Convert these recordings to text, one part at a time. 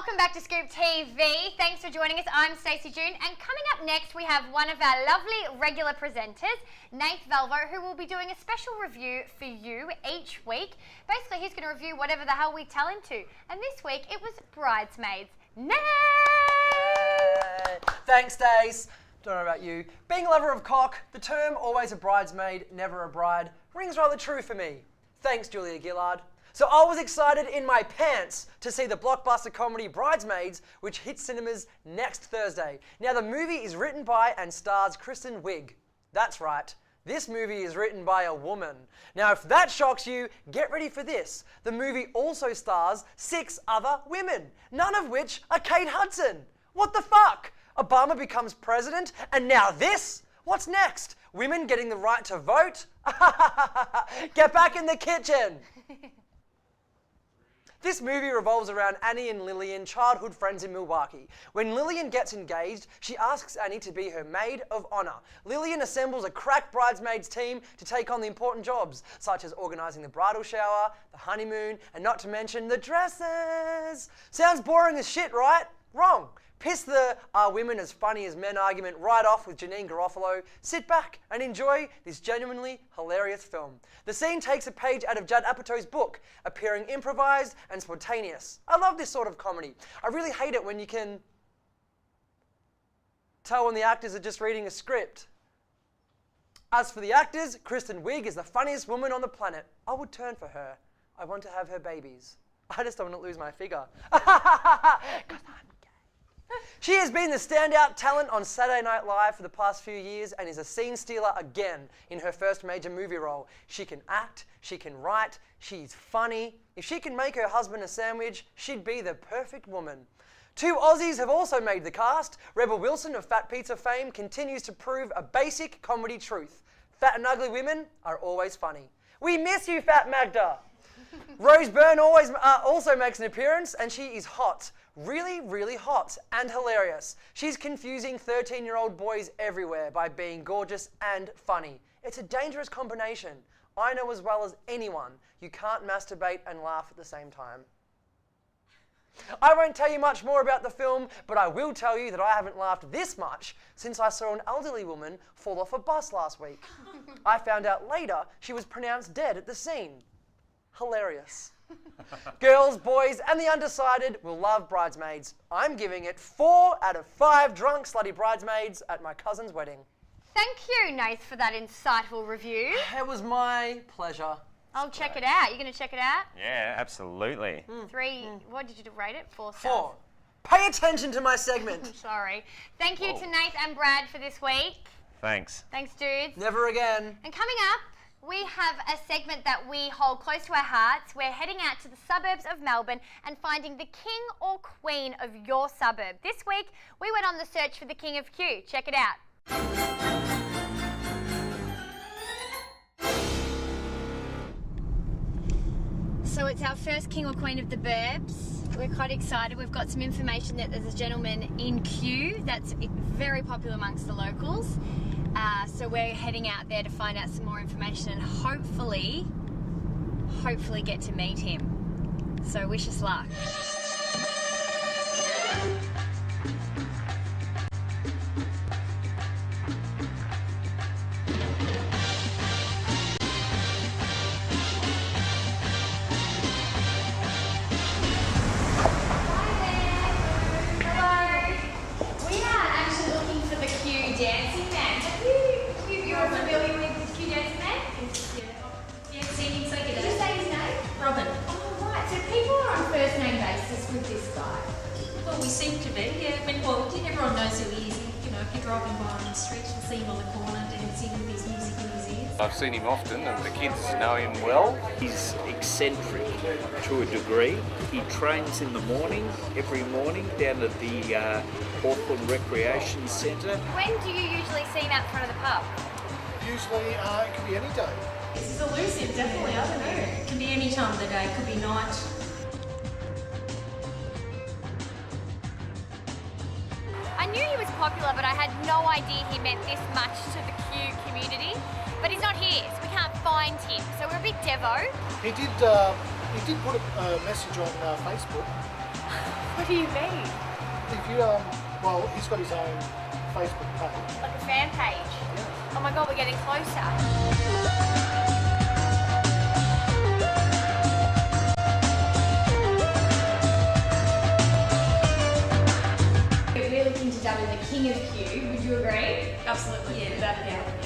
Welcome back to Scoop TV. Thanks for joining us. I'm Stacey June, and coming up next we have one of our lovely regular presenters, Nate Valvo, who will be doing a special review for you each week. Basically, he's going to review whatever the hell we tell him to. And this week it was Bridesmaids. Nate! Thanks, Stace. Don't know about you. Being a lover of cock, the term always a bridesmaid, never a bride, rings rather true for me. Thanks, Julia Gillard. So I was excited in my pants to see the blockbuster comedy Bridesmaids, which hits cinemas next Thursday. Now, the movie is written by and stars Kristen Wiig. That's right. This movie is written by a woman. Now, if that shocks you, get ready for this. The movie also stars 6 other women, none of which are Kate Hudson. What the fuck? Obama becomes president, and now this? What's next? Women getting the right to vote? Get back in the kitchen! This movie revolves around Annie and Lillian, childhood friends in Milwaukee. When Lillian gets engaged, she asks Annie to be her maid of honor. Lillian assembles a crack bridesmaids team to take on the important jobs, such as organizing the bridal shower, the honeymoon, and not to mention the dresses. Sounds boring as shit, right? Wrong. Piss the "are women as funny as men" argument right off with Janine Garofalo. Sit back and enjoy this genuinely hilarious film. The scene takes a page out of Judd Apatow's book, appearing improvised and spontaneous. I love this sort of comedy. I really hate it when you can tell when the actors are just reading a script. As for the actors, Kristen Wiig is the funniest woman on the planet. I would turn for her. I want to have her babies. I just don't want to lose my figure. 'Cause I'm She has been the standout talent on Saturday Night Live for the past few years and is a scene stealer again in her first major movie role. She can act, she can write, she's funny. If she can make her husband a sandwich, she'd be the perfect woman. 2 Aussies have also made the cast. Rebel Wilson of Fat Pizza fame continues to prove a basic comedy truth. Fat and ugly women are always funny. We miss you, Fat Magda. Rose Byrne also makes an appearance, and she is hot. Really, really hot and hilarious. She's confusing 13-year-old boys everywhere by being gorgeous and funny. It's a dangerous combination. I know as well as anyone, you can't masturbate and laugh at the same time. I won't tell you much more about the film, but I will tell you that I haven't laughed this much since I saw an elderly woman fall off a bus last week. I found out later she was pronounced dead at the scene. Hilarious. Girls, boys, and the undecided will love Bridesmaids. I'm giving it 4 out of 5 drunk, slutty bridesmaids at my cousin's wedding. Thank you, Nate, for that insightful review. It was my pleasure. I'll check it out. You going to check it out? Yeah, absolutely. 3, what did you rate it? 4 stars? 4. Pay attention to my segment. Sorry. Thank you to Nate and Brad for this week. Thanks. Thanks, dudes. Never again. And coming up, we have a segment that we hold close to our hearts. We're heading out to the suburbs of Melbourne and finding the king or queen of your suburb. This week, we went on the search for the king of Q. Check it out. So it's our first king or queen of the burbs. We're quite excited. We've got some information that there's a gentleman in Kew that's very popular amongst the locals. So we're heading out there to find out some more information and hopefully get to meet him. So wish us luck. Well, we seem to be, yeah. I mean, well, everyone knows who he is. You know, if you're driving by on the street, you'll see him on the corner dancing with his music in his ears. I've seen him often and the kids know him well. He's eccentric to a degree. He trains in the morning, every morning, down at the Auckland Recreation Centre. When do you usually see him out front of the pub? Usually it could be any day. This is elusive, definitely, I don't know. It can be any time of the day, it could be night. I knew he was popular, but I had no idea he meant this much to the Q community. But he's not here, so we can't find him. So we're a bit devo. He did put a message on Facebook. What do you mean? If you, well, he's got his own Facebook page. Like a fan page? Oh my god, we're getting closer. We're looking to dub in the king of Q. Would you agree? Absolutely. Yeah. Yeah.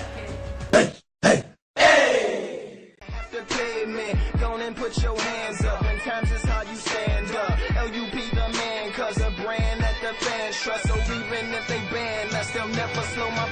Go and put your hands up. When times is hard, you stand up. LUP the man, cause a brand that the fans trust. So even if they ban us, they'll never slow my